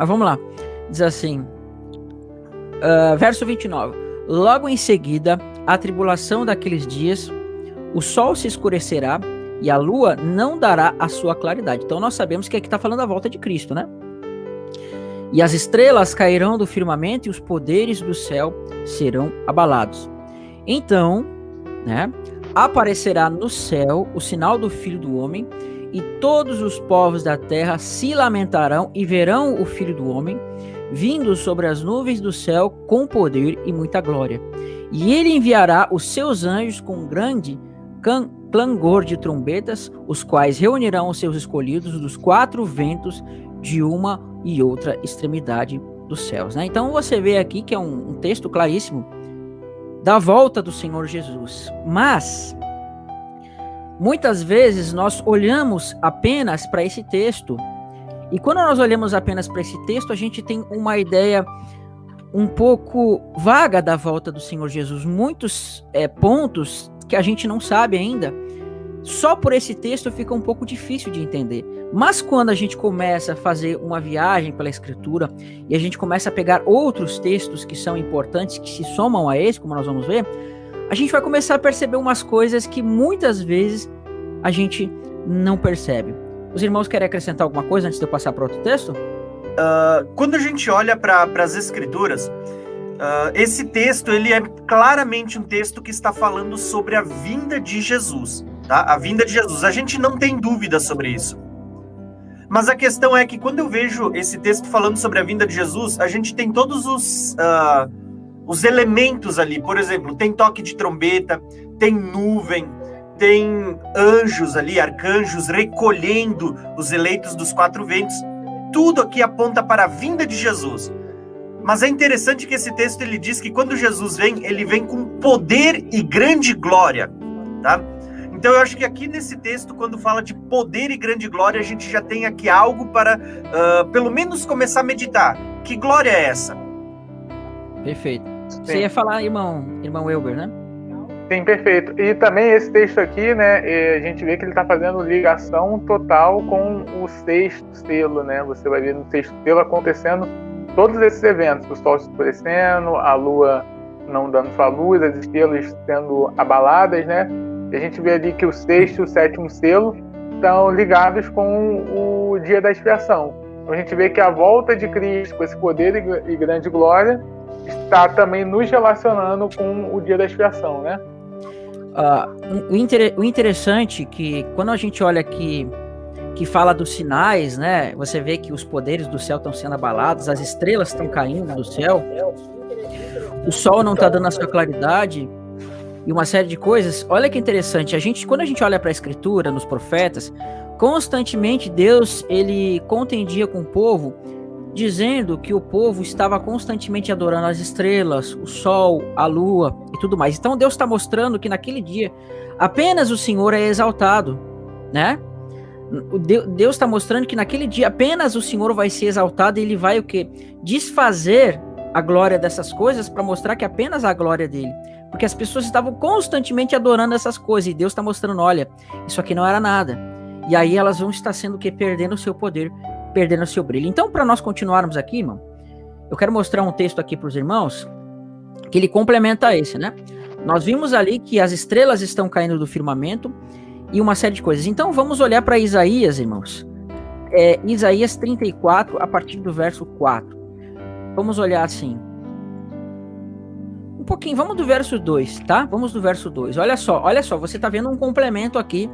Mas vamos lá. Diz assim, verso 29. Logo em seguida, a tribulação daqueles dias, o sol se escurecerá e a lua não dará a sua claridade. Então nós sabemos que aqui está falando da volta de Cristo, né? E as estrelas cairão do firmamento e os poderes do céu serão abalados. Então, né, aparecerá no céu o sinal do Filho do Homem, e todos os povos da terra se lamentarão e verão o Filho do Homem vindo sobre as nuvens do céu com poder e muita glória. E ele enviará os seus anjos com grande clangor de trombetas, os quais reunirão os seus escolhidos dos quatro ventos de uma e outra extremidade dos céus. Né? Então você vê aqui que é um texto claríssimo da volta do Senhor Jesus. Mas muitas vezes nós olhamos apenas para esse texto, e quando nós olhamos apenas para esse texto, a gente tem uma ideia um pouco vaga da volta do Senhor Jesus. Muitos pontos que a gente não sabe ainda, só por esse texto fica um pouco difícil de entender. Mas quando a gente começa a fazer uma viagem pela Escritura, e a gente começa a pegar outros textos que são importantes, que se somam a esse, como nós vamos ver, a gente vai começar a perceber umas coisas que muitas vezes a gente não percebe. Os irmãos querem acrescentar alguma coisa antes de eu passar para outro texto? Quando a gente olha para as Escrituras, esse texto ele é claramente um texto que está falando sobre a vinda de Jesus, tá? A vinda de Jesus. A gente não tem dúvida sobre isso. Mas a questão é que quando eu vejo esse texto falando sobre a vinda de Jesus, a gente tem todos os elementos ali. Por exemplo, tem toque de trombeta, tem nuvem, tem anjos ali, arcanjos, recolhendo os eleitos dos quatro ventos. Tudo aqui aponta para a vinda de Jesus. Mas é interessante que esse texto ele diz que quando Jesus vem, ele vem com poder e grande glória, tá? Então eu acho que aqui nesse texto, quando fala de poder e grande glória, a gente já tem aqui algo para, pelo menos, começar a meditar. Que glória é essa? Perfeito. Você ia falar, irmão Elber, né? Sim, perfeito. E também esse texto aqui, né, a gente vê que ele está fazendo ligação total com o sexto selo, né? Você vai ver no sexto selo acontecendo todos esses eventos, o sol se escurecendo, a lua não dando sua luz, as estrelas sendo abaladas, né? E a gente vê ali que o sexto e o sétimo selo estão ligados com o dia da expiação. Então a gente vê que a volta de Cristo, com esse poder e grande glória, está também nos relacionando com o dia da expiação, né? O interessante é que quando a gente olha aqui que fala dos sinais, né? Você vê que os poderes do céu estão sendo abalados, as estrelas estão caindo do céu, o sol não está dando a sua claridade e uma série de coisas. Olha que interessante, quando a gente olha para a Escritura, nos profetas, constantemente Deus ele contendia com o povo, dizendo que o povo estava constantemente adorando as estrelas, o sol, a lua e tudo mais. Então Deus está mostrando que naquele dia apenas o Senhor é exaltado, né? Deus está mostrando que naquele dia apenas o Senhor vai ser exaltado e ele vai o quê? Desfazer a glória dessas coisas para mostrar que apenas a glória dele. Porque as pessoas estavam constantemente adorando essas coisas e Deus está mostrando, olha, isso aqui não era nada. E aí elas vão estar sendo o quê? Perdendo o seu poder, perdendo o seu brilho. Então, para nós continuarmos aqui, irmão, eu quero mostrar um texto aqui para os irmãos que ele complementa esse, né? Nós vimos ali que as estrelas estão caindo do firmamento e uma série de coisas. Então, vamos olhar para Isaías, irmãos. Isaías 34, a partir do verso 4. Vamos olhar assim. Um pouquinho, vamos do verso 2, tá? Vamos do verso 2. Olha só, você está vendo um complemento aqui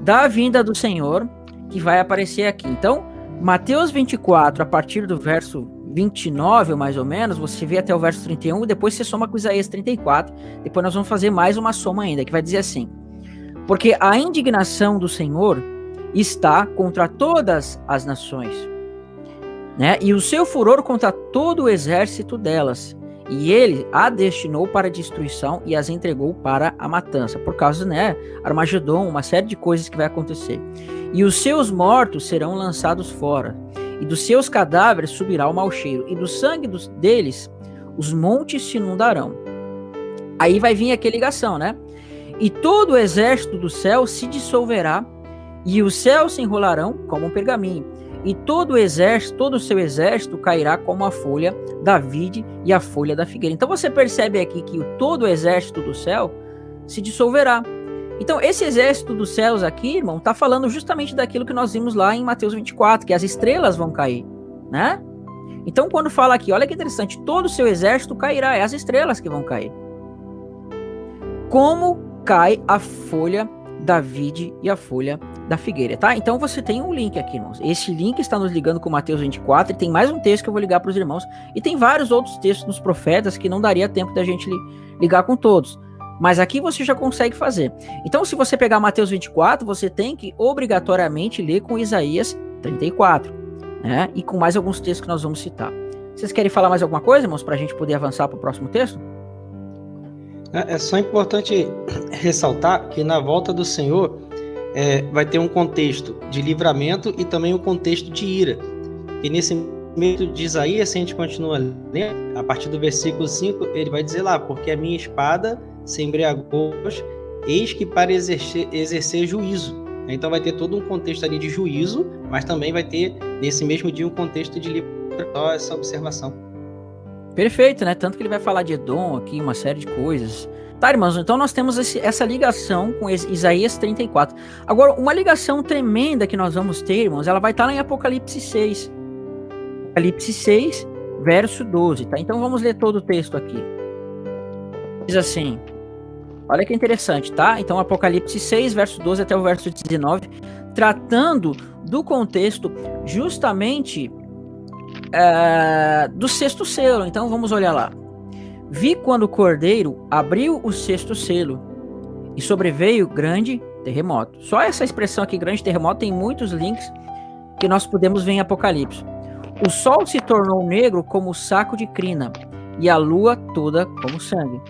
da vinda do Senhor que vai aparecer aqui. Então, Mateus 24, a partir do verso 29, mais ou menos, você vê até o verso 31, e depois você soma com Isaías 34, depois nós vamos fazer mais uma soma ainda, que vai dizer assim: porque a indignação do Senhor está contra todas as nações, né? E o seu furor contra todo o exército delas, e ele a destinou para a destruição e as entregou para a matança, por causa, né, Armagedon, uma série de coisas que vai acontecer. E os seus mortos serão lançados fora, e dos seus cadáveres subirá o mau cheiro, e do sangue deles os montes se inundarão. Aí vai vir aqui a ligação, né? E todo o exército do céu se dissolverá, e os céus se enrolarão como um pergaminho, e todo o seu exército cairá como a folha da vide e a folha da figueira. Então você percebe aqui que todo o exército do céu se dissolverá. Então esse exército dos céus aqui, irmão, está falando justamente daquilo que nós vimos lá em Mateus 24, que as estrelas vão cair, né? Então quando fala aqui, olha que interessante, todo o seu exército cairá, é as estrelas que vão cair. Como cai a folha da vide e a folha da figueira, tá? Então você tem um link aqui, irmãos. Esse link está nos ligando com Mateus 24 e tem mais um texto que eu vou ligar para os irmãos. E tem vários outros textos dos profetas que não daria tempo da gente ligar com todos. Mas aqui você já consegue fazer. Então se você pegar Mateus 24, você tem que obrigatoriamente ler com Isaías 34, né? E com mais alguns textos que nós vamos citar. Vocês querem falar mais alguma coisa, irmãos, para a gente poder avançar para o próximo texto? É só importante ressaltar que na volta do Senhor vai ter um contexto de livramento e também um contexto de ira. E nesse meio de Isaías, se a gente continua lendo, a partir do versículo 5, ele vai dizer lá, porque a minha espada se embriagou, eis que para exercer juízo. Então vai ter todo um contexto ali de juízo, mas também vai ter, nesse mesmo dia, um contexto de livramento. Só essa observação. Perfeito, né? Tanto que ele vai falar de Edom aqui, uma série de coisas. Tá, irmãos, então nós temos essa ligação com Isaías 34. Agora, uma ligação tremenda que nós vamos ter, irmãos, ela vai estar lá em Apocalipse 6. Apocalipse 6, verso 12, tá? Então vamos ler todo o texto aqui. Diz assim, olha que interessante, tá? Então Apocalipse 6, verso 12 até o verso 19, tratando do contexto justamente do sexto selo. Então vamos olhar lá. Vi quando o Cordeiro abriu o sexto selo e sobreveio grande terremoto. Só essa expressão aqui, grande terremoto, tem muitos links que nós podemos ver em Apocalipse. O sol se tornou negro como saco de crina e a lua toda como sangue.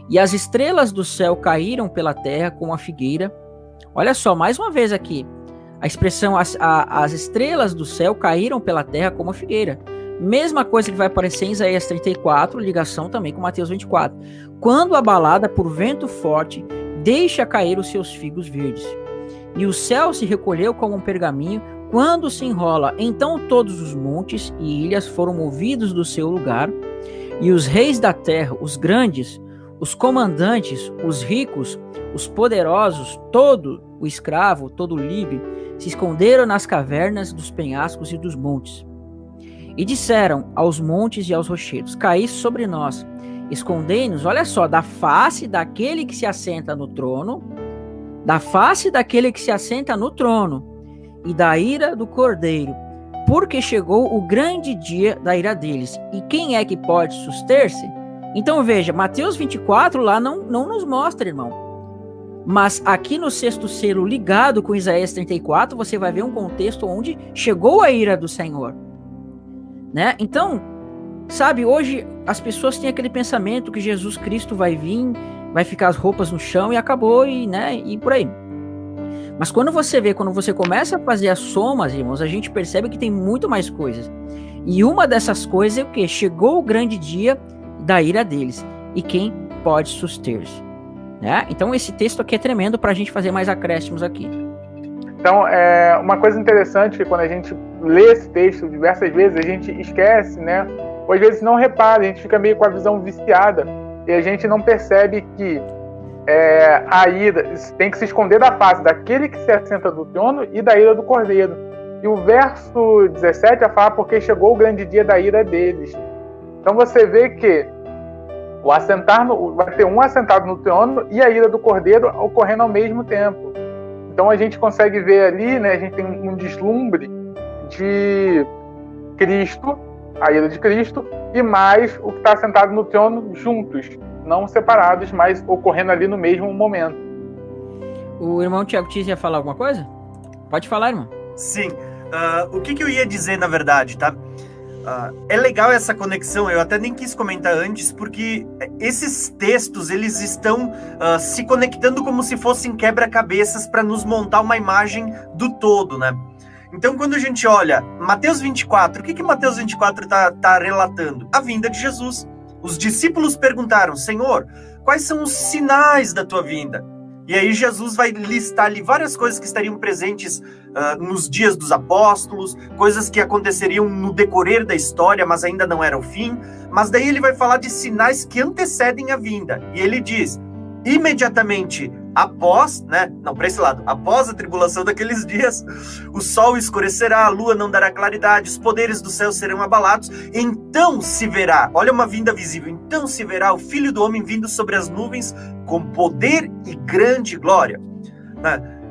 E as estrelas do céu caíram pela terra como a figueira. Olha só, mais uma vez aqui. A expressão, as estrelas do céu caíram pela terra como a figueira. Mesma coisa que vai aparecer em Isaías 34, ligação também com Mateus 24. Quando abalada por vento forte, deixa cair os seus figos verdes. E o céu se recolheu como um pergaminho, quando se enrola. Então todos os montes e ilhas foram movidos do seu lugar, e os reis da terra, os grandes, os comandantes, os ricos, os poderosos, todo o escravo, todo o livre, se esconderam nas cavernas dos penhascos e dos montes. E disseram aos montes e aos rochedos, caí sobre nós, escondei-nos, olha só, da face daquele que se assenta no trono, da face daquele que se assenta no trono, e da ira do Cordeiro, porque chegou o grande dia da ira deles. E quem é que pode suster-se? Então veja, Mateus 24 lá não nos mostra, irmão. Mas aqui no sexto selo, ligado com Isaías 34, você vai ver um contexto onde chegou a ira do Senhor, né? Então, sabe, hoje as pessoas têm aquele pensamento que Jesus Cristo vai vir, vai ficar as roupas no chão e acabou, e por aí. Mas quando você começa a fazer as somas, irmãos, a gente percebe que tem muito mais coisas. E uma dessas coisas é o quê? Chegou o grande dia da ira deles. E quem pode suster-se? Né? Então esse texto aqui é tremendo para a gente fazer mais acréscimos aqui. Então, uma coisa interessante que quando a gente lê esse texto diversas vezes, a gente esquece, né? Ou às vezes não repara, a gente fica meio com a visão viciada e a gente não percebe que a ira tem que se esconder da face daquele que se assenta do trono e da ira do Cordeiro. E o verso 17 vai falar porque chegou o grande dia da ira deles. Então você vê que vai ter um assentado no trono e a ira do Cordeiro ocorrendo ao mesmo tempo. Então a gente consegue ver ali, né, a gente tem um deslumbre de Cristo, a ira de Cristo, e mais o que está assentado no trono juntos, não separados, mas ocorrendo ali no mesmo momento. O irmão Tiago Tis ia falar alguma coisa? Pode falar, irmão. Sim. O que eu ia dizer, na verdade, tá? É legal essa conexão, eu até nem quis comentar antes, porque esses textos, eles estão se conectando como se fossem quebra-cabeças para nos montar uma imagem do todo, né? Então, quando a gente olha Mateus 24, o que Mateus 24 está relatando? A vinda de Jesus. Os discípulos perguntaram, Senhor, quais são os sinais da tua vinda? E aí Jesus vai listar ali várias coisas que estariam presentes nos dias dos apóstolos, coisas que aconteceriam no decorrer da história, mas ainda não era o fim. Mas daí ele vai falar de sinais que antecedem a vinda. E ele diz, imediatamente após, né? Não, para esse lado, após a tribulação daqueles dias, o sol escurecerá, a lua não dará claridade, os poderes do céu serão abalados, então se verá, olha uma vinda visível, então se verá o Filho do Homem vindo sobre as nuvens com poder e grande glória.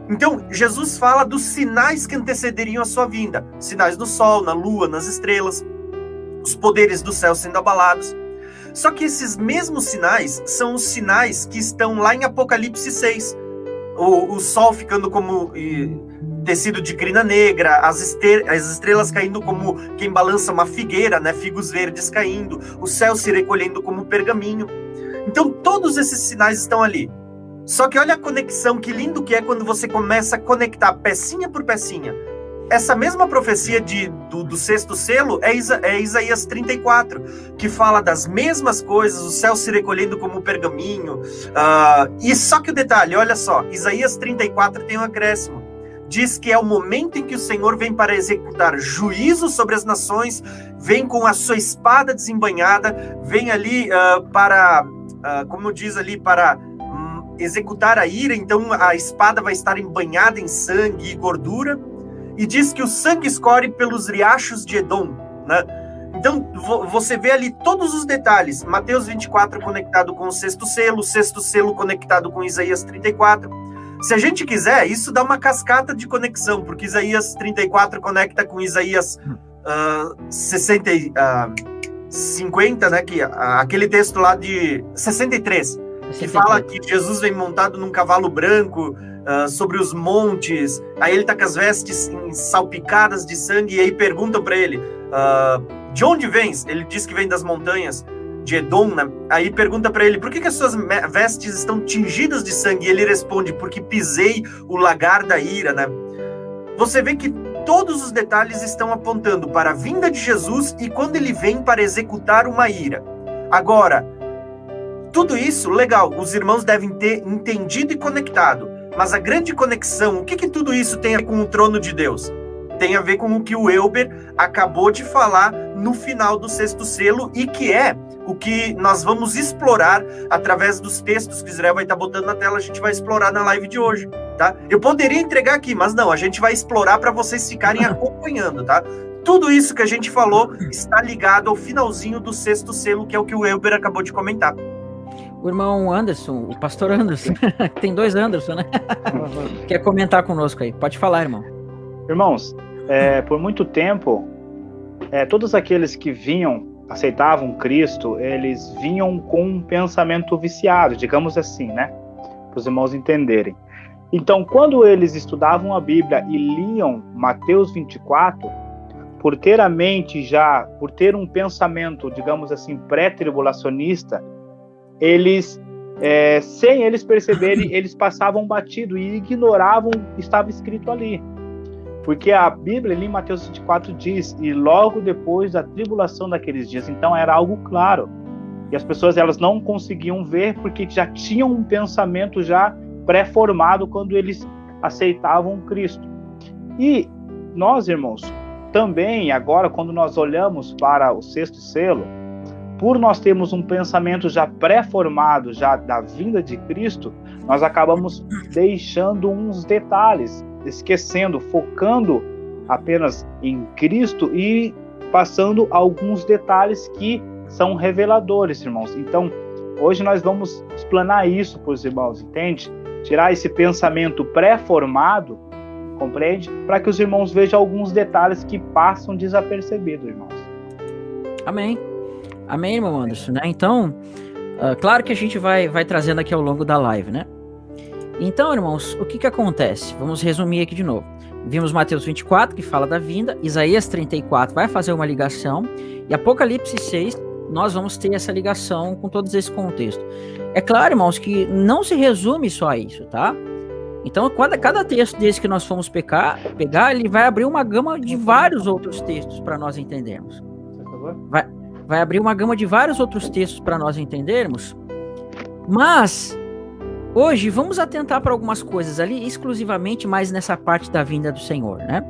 Então, Jesus fala dos sinais que antecederiam a sua vinda, sinais do sol, na lua, nas estrelas, os poderes do céu sendo abalados. Só que esses mesmos sinais são os sinais que estão lá em Apocalipse 6. O sol ficando como tecido de crina negra, as estrelas caindo como quem balança uma figueira, né? Figos verdes caindo, o céu se recolhendo como pergaminho. Então todos esses sinais estão ali. Só que olha a conexão, que lindo que é quando você começa a conectar pecinha por pecinha. Essa mesma profecia do sexto selo é Isaías 34, que fala das mesmas coisas, o céu se recolhendo como pergaminho. E só que o detalhe, olha só, Isaías 34 tem um acréscimo. Diz que é o momento em que o Senhor vem para executar juízo sobre as nações, vem com a sua espada desembainhada, vem ali como diz ali, para executar a ira. Então a espada vai estar embanhada em sangue e gordura. E diz que o sangue escorre pelos riachos de Edom, né? Então, você vê ali todos os detalhes. Mateus 24 conectado com o sexto selo conectado com Isaías 34. Se a gente quiser, isso dá uma cascata de conexão, porque Isaías 34 conecta com Isaías 50, né? Aquele texto lá de 63, que fala que Jesus vem montado num cavalo branco, sobre os montes, aí ele tá com as vestes salpicadas de sangue, e aí perguntam para ele, de onde vens? Ele diz que vem das montanhas de Edom, né? Aí pergunta para ele, por que as suas vestes estão tingidas de sangue? E ele responde, porque pisei o lagar da ira, né? Você vê que todos os detalhes estão apontando para a vinda de Jesus e quando ele vem para executar uma ira. Agora, tudo isso, legal, os irmãos devem ter entendido e conectado. Mas a grande conexão, o que tudo isso tem a ver com o trono de Deus? Tem a ver com o que o Elber acabou de falar no final do sexto selo, e que é o que nós vamos explorar através dos textos que Israel vai estar botando na tela. A gente vai explorar na live de hoje, tá? Eu poderia entregar aqui, mas não, a gente vai explorar para vocês ficarem acompanhando, tá? Tudo isso que a gente falou está ligado ao finalzinho do sexto selo, que é o que o Elber acabou de comentar. O irmão Anderson, o pastor Anderson, tem dois Anderson, né? Quer comentar conosco aí? Pode falar, irmão. Irmãos, por muito tempo, todos aqueles que aceitavam Cristo, eles vinham com um pensamento viciado, digamos assim, né? Para os irmãos entenderem. Então, quando eles estudavam a Bíblia e liam Mateus 24, por ter a mente por ter um pensamento, digamos assim, pré-tribulacionista, eles, sem eles perceberem, eles passavam batido e ignoravam o que estava escrito ali. Porque a Bíblia, ali em Mateus 24, diz, e logo depois da tribulação daqueles dias. Então era algo claro. E as pessoas, elas não conseguiam ver porque já tinham um pensamento já pré-formado quando eles aceitavam Cristo. E nós, irmãos, também agora, quando nós olhamos para o sexto selo, por nós termos um pensamento já pré-formado, já da vinda de Cristo, nós acabamos deixando uns detalhes, esquecendo, focando apenas em Cristo e passando alguns detalhes que são reveladores, irmãos. Então, hoje nós vamos explanar isso para os irmãos, entende? Tirar esse pensamento pré-formado, compreende? Para que os irmãos vejam alguns detalhes que passam desapercebidos, irmãos. Amém. Amém, irmão Anderson, né? Então, claro que a gente vai trazendo aqui ao longo da live, né? Então, irmãos, o que acontece? Vamos resumir aqui de novo. Vimos Mateus 24, que fala da vinda, Isaías 34 vai fazer uma ligação, e Apocalipse 6, nós vamos ter essa ligação com todos esse contexto. É claro, irmãos, que não se resume só a isso, tá? Então, cada texto desse que nós fomos pegar, ele vai abrir uma gama de vários outros textos para nós entendermos. Vai abrir uma gama de vários outros textos para nós entendermos, mas hoje vamos atentar para algumas coisas ali, exclusivamente mais nessa parte da vinda do Senhor, né?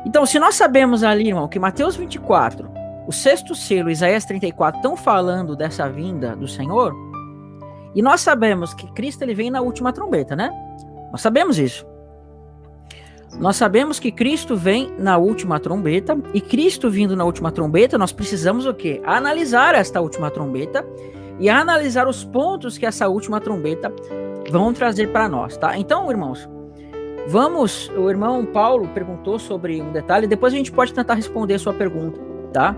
Então, se nós sabemos ali, irmão, que Mateus 24, o 6º selo, Isaías 34, estão falando dessa vinda do Senhor, e nós sabemos que Cristo ele vem na última trombeta, né? Nós sabemos isso. Nós sabemos que Cristo vem na última trombeta, e Cristo vindo na última trombeta, nós precisamos o quê? Analisar esta última trombeta e analisar os pontos que essa última trombeta vão trazer para nós, tá? Então, irmãos, o irmão Paulo perguntou sobre um detalhe, depois a gente pode tentar responder a sua pergunta, tá?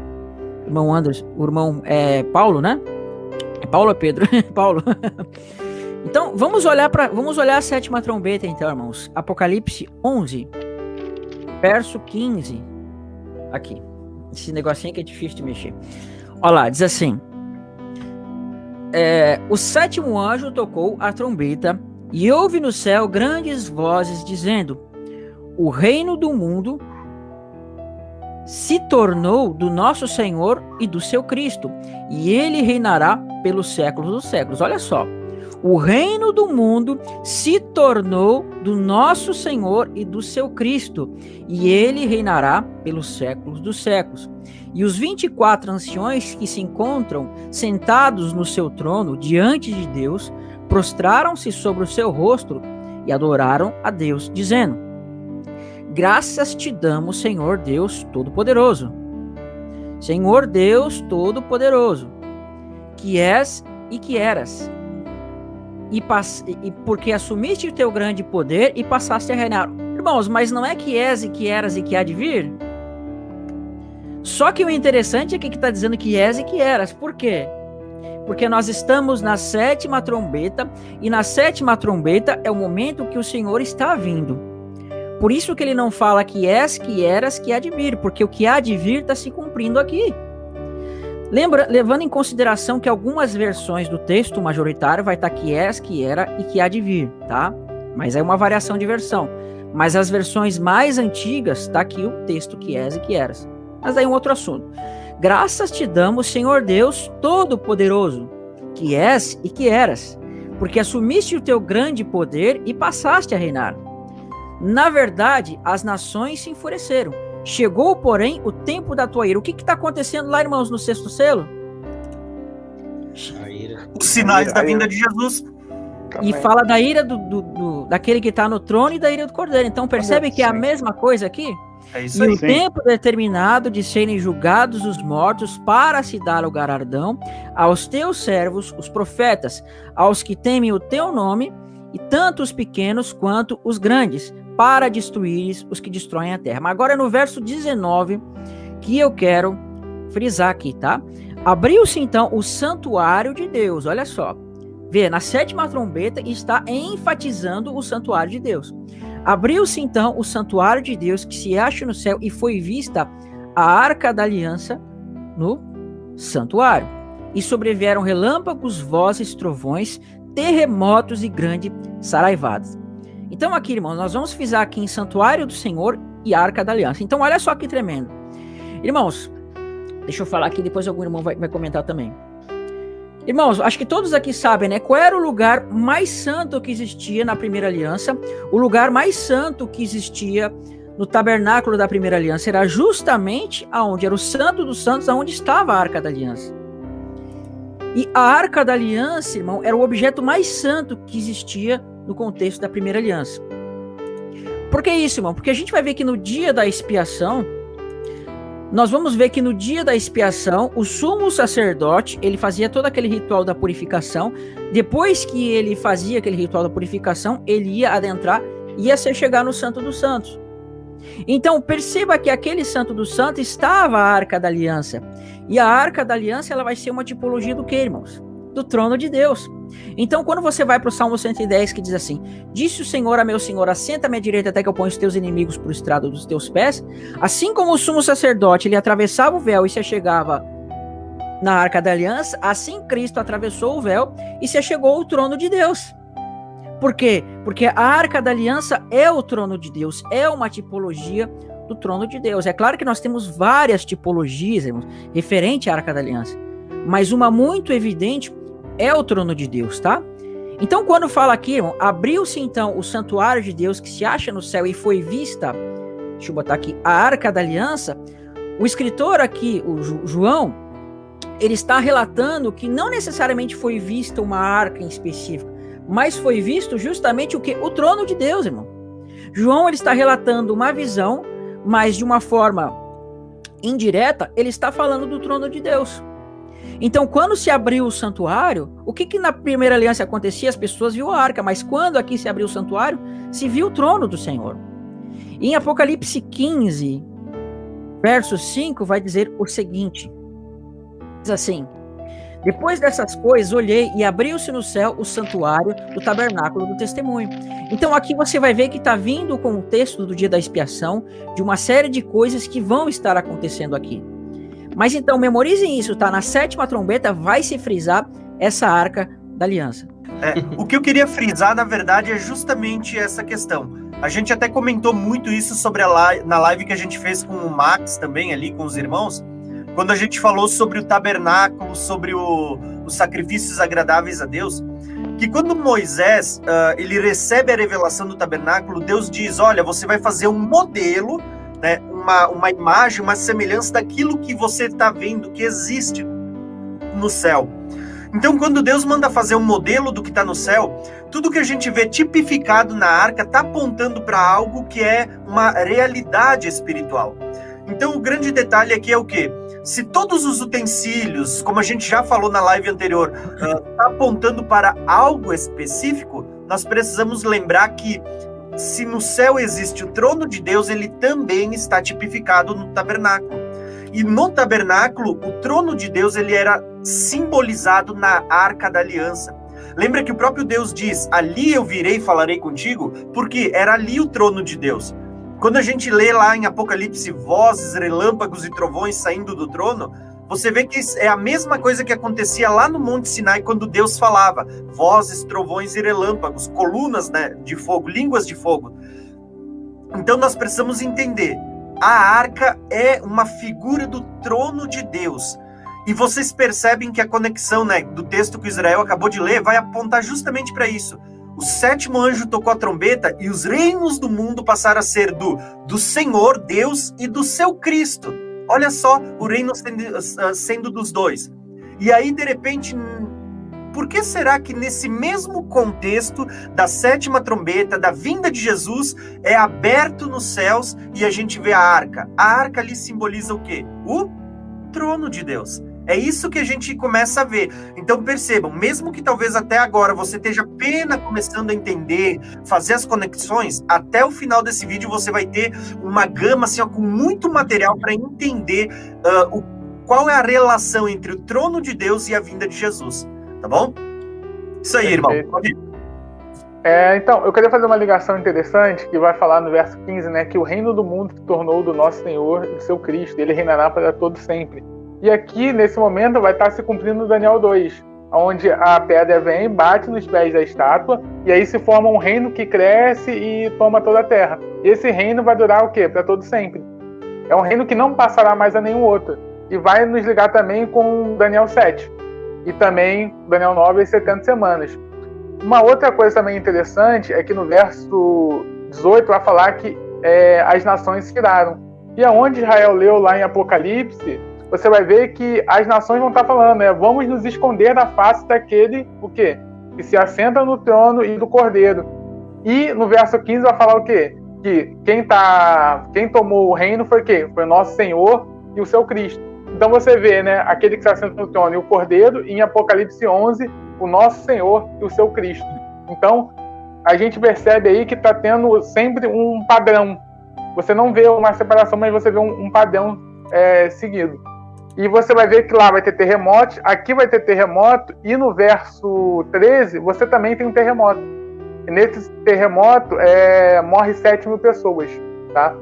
Irmão Anderson, o irmão Paulo, né? É Paulo ou Pedro? Paulo. Então, vamos olhar a 7ª trombeta, então, irmãos. Apocalipse 11, verso 15. Aqui. Esse negocinho que é difícil de mexer. Olha lá, diz assim: o 7º anjo tocou a trombeta, e houve no céu grandes vozes dizendo: o reino do mundo se tornou do nosso Senhor e do seu Cristo, e ele reinará pelos séculos dos séculos. Olha só. O reino do mundo se tornou do nosso Senhor e do seu Cristo, e ele reinará pelos séculos dos séculos. E os 24 anciões que se encontram sentados no seu trono diante de Deus, prostraram-se sobre o seu rosto e adoraram a Deus, dizendo: graças te damos, Senhor Deus Todo-Poderoso. Senhor Deus Todo-Poderoso, que és e que eras, e porque assumiste o teu grande poder e passaste a reinar. Irmãos, mas não é que és e que eras e que há de vir? Só que o interessante é que está dizendo que és e que eras. Por quê? Porque nós estamos na 7ª trombeta, e na 7ª trombeta é o momento que o Senhor está vindo. Por isso que ele não fala que és, que eras, que há de vir, porque o que há de vir está se cumprindo aqui. Levando em consideração que algumas versões do texto majoritário vai estar que és, que era e que há de vir, tá? Mas é uma variação de versão. Mas as versões mais antigas está aqui o texto que és e que eras. Mas aí um outro assunto. Graças te damos, Senhor Deus Todo-Poderoso, que és e que eras, porque assumiste o teu grande poder e passaste a reinar. Na verdade, as nações se enfureceram. Chegou, porém, o tempo da tua ira. O que está acontecendo lá, irmãos, no 6º selo? Os sinais da vinda de Jesus. E fala da ira daquele que está no trono e da ira do Cordeiro. Então percebe que é a mesma coisa aqui? É isso e aí. o tempo determinado de serem julgados os mortos para se dar o galardão aos teus servos, os profetas, aos que temem o teu nome, e tanto os pequenos quanto os grandes, para destruires os que destroem a terra. Mas agora é no verso 19 que eu quero frisar aqui, tá? Abriu-se então o santuário de Deus, olha só. Vê, na 7ª trombeta está enfatizando o santuário de Deus. Abriu-se então o santuário de Deus que se acha no céu, e foi vista a arca da aliança no santuário. E sobrevieram relâmpagos, vozes, trovões, terremotos e grande saraivadas. Então aqui, irmãos, nós vamos frisar aqui em santuário do Senhor e arca da aliança. Então olha só que tremendo. Irmãos, deixa eu falar aqui, depois algum irmão vai comentar também. Irmãos, acho que todos aqui sabem, né? Qual era o lugar mais santo que existia na primeira aliança? O lugar mais santo que existia no tabernáculo da primeira aliança era justamente aonde era o santo dos santos, aonde estava a arca da aliança. E a arca da aliança, irmão, era o objeto mais santo que existia no contexto da primeira aliança. Por que isso, irmão? Porque a gente vai ver que no dia da expiação, nós vamos ver que no dia da expiação, o sumo sacerdote, ele fazia todo aquele ritual da purificação. Depois que ele fazia aquele ritual da purificação, ele ia adentrar, ia chegar no Santo dos Santos. Então, perceba que aquele Santo dos Santos estava a Arca da Aliança. E a Arca da Aliança, ela vai ser uma tipologia do quê, irmãos? Do trono de Deus. Então, quando você vai para o Salmo 110, que diz assim: disse o Senhor a meu Senhor, assenta à minha direita até que eu ponha os teus inimigos por estrado dos teus pés. Assim como o sumo sacerdote, ele atravessava o véu e se achegava na Arca da Aliança, assim Cristo atravessou o véu e se achegou ao trono de Deus. Por quê? Porque a Arca da Aliança é o trono de Deus, é uma tipologia do trono de Deus. É claro que nós temos várias tipologias, irmãos, referente à Arca da Aliança, mas uma muito evidente é o trono de Deus, tá? Então, quando fala aqui, irmão, abriu-se então o santuário de Deus que se acha no céu e foi vista, deixa eu botar aqui, a Arca da Aliança, o escritor aqui, o João, ele está relatando que não necessariamente foi vista uma arca em específico, mas foi visto justamente o que? O trono de Deus, irmão. João, ele está relatando uma visão, mas de uma forma indireta, ele está falando do trono de Deus. Então, quando se abriu o santuário, o que na primeira aliança acontecia? As pessoas viam a arca, mas quando aqui se abriu o santuário, se viu o trono do Senhor. E em Apocalipse 15, verso 5, vai dizer o seguinte, diz assim: depois dessas coisas, olhei e abriu-se no céu o santuário do tabernáculo do testemunho. Então aqui você vai ver que está vindo o contexto do dia da expiação, de uma série de coisas que vão estar acontecendo aqui. Mas então, memorizem isso, tá? Na 7ª trombeta vai se frisar essa arca da aliança. O que eu queria frisar, na verdade, é justamente essa questão. A gente até comentou muito isso sobre na live que a gente fez com o Max também, ali com os irmãos, quando a gente falou sobre o tabernáculo, sobre os sacrifícios agradáveis a Deus, que quando Moisés ele recebe a revelação do tabernáculo, Deus diz, olha, você vai fazer um modelo, né, uma imagem, uma semelhança daquilo que você está vendo, que existe no céu. Então, quando Deus manda fazer um modelo do que está no céu, tudo que a gente vê tipificado na arca está apontando para algo que é uma realidade espiritual. Então, o grande detalhe aqui é o quê? Se todos os utensílios, como a gente já falou na live anterior, está apontando para algo específico, nós precisamos lembrar que se no céu existe o trono de Deus, ele também está tipificado no tabernáculo. E no tabernáculo, o trono de Deus ele era simbolizado na Arca da Aliança. Lembra que o próprio Deus diz, ali eu virei e falarei contigo? Porque era ali o trono de Deus. Quando a gente lê lá em Apocalipse, vozes, relâmpagos e trovões saindo do trono, você vê que é a mesma coisa que acontecia lá no Monte Sinai, quando Deus falava, vozes, trovões e relâmpagos, colunas, né, de fogo, línguas de fogo. Então nós precisamos entender, a arca é uma figura do trono de Deus. E vocês percebem que a conexão, né, do texto que o Israel acabou de ler vai apontar justamente para isso. O 7º anjo tocou a trombeta e os reinos do mundo passaram a ser do Senhor, Deus e do seu Cristo. Olha só, o reino sendo dos dois. E aí, de repente, por que será que nesse mesmo contexto da 7ª trombeta, da vinda de Jesus, é aberto nos céus e a gente vê a arca? A arca ali simboliza o quê? O trono de Deus. É isso que a gente começa a ver. Então percebam, mesmo que talvez até agora você esteja apenas começando a entender, fazer as conexões, até o final desse vídeo você vai ter uma gama assim, ó, com muito material para entender qual é a relação entre o trono de Deus e a vinda de Jesus. Tá bom? Isso aí, irmão. Então, eu queria fazer uma ligação interessante que vai falar no verso 15, né, que o reino do mundo se tornou do nosso Senhor e do seu Cristo. Ele reinará para todo sempre. E aqui, nesse momento, vai estar se cumprindo Daniel 2, onde a pedra vem, bate nos pés da estátua, e aí se forma um reino que cresce e toma toda a terra. E esse reino vai durar o quê? Para todo sempre. É um reino que não passará mais a nenhum outro. E vai nos ligar também com Daniel 7. E também Daniel 9, as 70 semanas. Uma outra coisa também interessante é que no verso 18 vai falar que as nações se iraram. E aonde Israel leu lá em Apocalipse, você vai ver que as nações vão estar falando, né? Vamos nos esconder da face daquele, o quê? Que se assenta no trono e do cordeiro. E no verso 15 vai falar o quê? Que quem tomou o reino foi o quê? Foi o nosso Senhor e o seu Cristo. Então você vê, né? Aquele que se assenta no trono e o cordeiro, e em Apocalipse 11, o nosso Senhor e o seu Cristo. Então, a gente percebe aí que está tendo sempre um padrão. Você não vê uma separação, mas você vê um padrão seguido. E você vai ver que lá vai ter terremotos, aqui vai ter terremoto, e no verso 13 você também tem um terremoto. E nesse terremoto morre 7.000 pessoas, tá?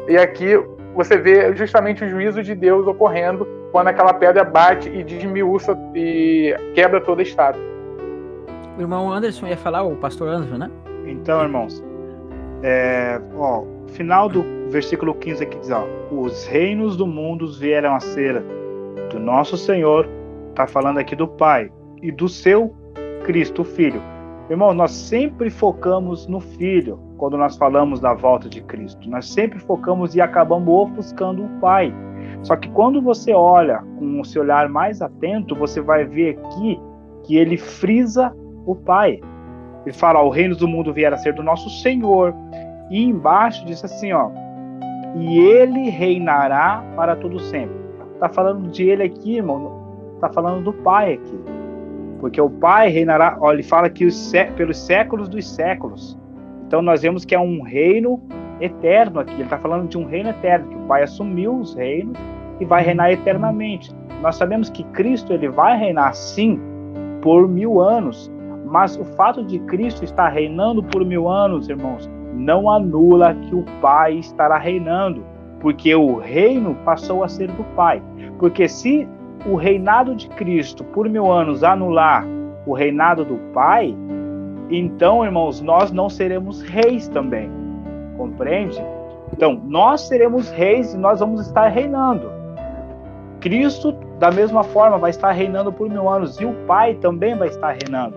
E aqui você vê justamente o juízo de Deus ocorrendo quando aquela pedra bate e desmiuça e quebra toda a estátua. O irmão Anderson ia falar, o pastor Anderson, né? Então, irmãos, final do versículo 15 aqui diz, os reinos do mundo vieram a ser do nosso Senhor, está falando aqui do Pai, e do seu Cristo, o Filho. Irmão, nós sempre focamos no Filho quando nós falamos da volta de Cristo. Nós sempre focamos e acabamos ofuscando o Pai. Só que quando você olha com o seu olhar mais atento, você vai ver aqui que ele frisa o Pai. Ele fala, o reino do mundo vier a ser do nosso Senhor. E embaixo diz assim, ó, e ele reinará para todo sempre. Está falando de ele aqui, irmão, está falando do Pai aqui. Porque o Pai reinará, ó, ele fala que pelos séculos dos séculos. Então nós vemos que é um reino eterno aqui. Ele está falando de um reino eterno, que o Pai assumiu os reinos e vai reinar eternamente. Nós sabemos que Cristo ele vai reinar sim por 1000 anos, mas o fato de Cristo estar reinando por 1000 anos, irmãos, não anula que o Pai estará reinando, porque o reino passou a ser do Pai. Porque se o reinado de Cristo por 1000 anos anular o reinado do Pai, então, irmãos, nós não seremos reis também, compreende? Então, nós seremos reis e nós vamos estar reinando. Cristo, da mesma forma, vai estar reinando por 1000 anos e o Pai também vai estar reinando.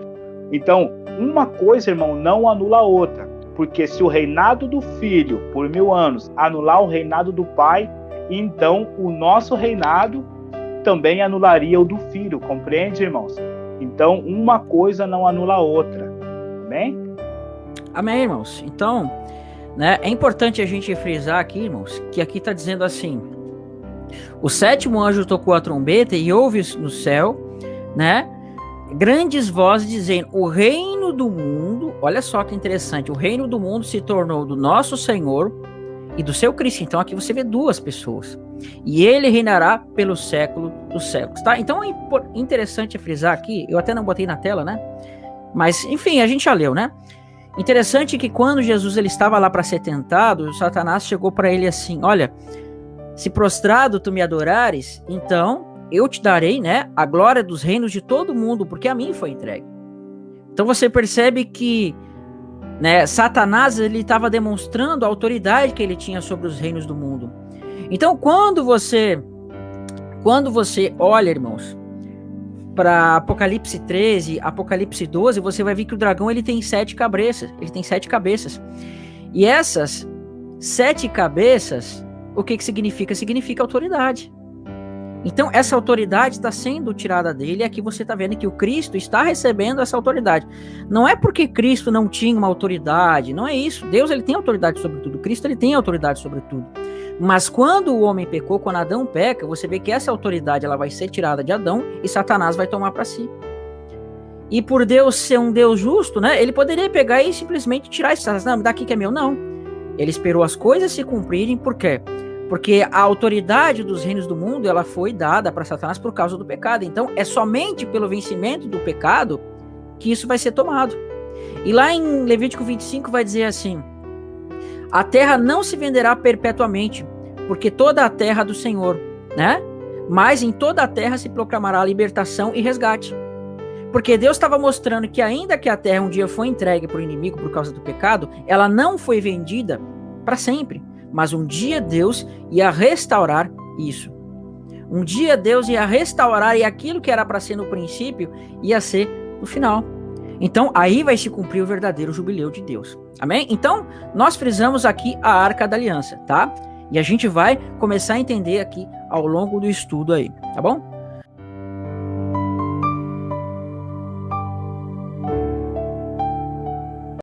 Então, uma coisa, irmão, não anula a outra, porque se o reinado do Filho por 1000 anos anular o reinado do Pai, então o nosso reinado também anularia o do Filho, compreende, irmãos? Então, uma coisa não anula a outra. Amém? Amém, irmãos. Então, né, é importante a gente frisar aqui, irmãos, que aqui está dizendo assim, o 7º anjo tocou a trombeta e houve no céu, né, grandes vozes dizendo, o reino do mundo, olha só que interessante, o reino do mundo se tornou do nosso Senhor e do seu Cristo. Então aqui você vê duas pessoas. E ele reinará pelo século dos séculos, tá? Então é interessante frisar aqui, eu até não botei na tela, né? Mas, enfim, a gente já leu, né? Interessante que quando Jesus ele estava lá para ser tentado, o Satanás chegou para ele assim, olha, se prostrado tu me adorares, então eu te darei, né, a glória dos reinos de todo mundo, porque a mim foi entregue. Então você percebe que, né, Satanás ele estava demonstrando a autoridade que ele tinha sobre os reinos do mundo. Então quando você olha, irmãos, para Apocalipse 13, Apocalipse 12, você vai ver que o dragão ele tem 7 cabeças. Ele tem 7 cabeças. E essas 7 cabeças, o que significa? Significa autoridade. Então, essa autoridade está sendo tirada dele, e aqui você está vendo que o Cristo está recebendo essa autoridade. Não é porque Cristo não tinha uma autoridade, não é isso. Deus ele tem autoridade sobre tudo, Cristo ele tem autoridade sobre tudo. Mas quando o homem pecou, quando Adão peca, você vê que essa autoridade ela vai ser tirada de Adão e Satanás vai tomar para si. E por Deus ser um Deus justo, né, ele poderia pegar e simplesmente tirar esse Satanás. Não, me dá aqui que é meu. Não. Ele esperou as coisas se cumprirem, por quê? Porque a autoridade dos reinos do mundo ela foi dada para Satanás por causa do pecado. Então é somente pelo vencimento do pecado que isso vai ser tomado. E lá em Levítico 25 vai dizer assim, a terra não se venderá perpetuamente, porque toda a terra é do Senhor, né? Mas em toda a terra se proclamará libertação e resgate. Porque Deus estava mostrando que ainda que a terra um dia foi entregue para o inimigo por causa do pecado, ela não foi vendida para sempre. Mas um dia Deus ia restaurar isso. Um dia Deus ia restaurar e aquilo que era para ser no princípio ia ser no final. Então aí vai se cumprir o verdadeiro jubileu de Deus. Amém? Então nós frisamos aqui a Arca da Aliança, tá? E a gente vai começar a entender aqui ao longo do estudo aí, tá bom?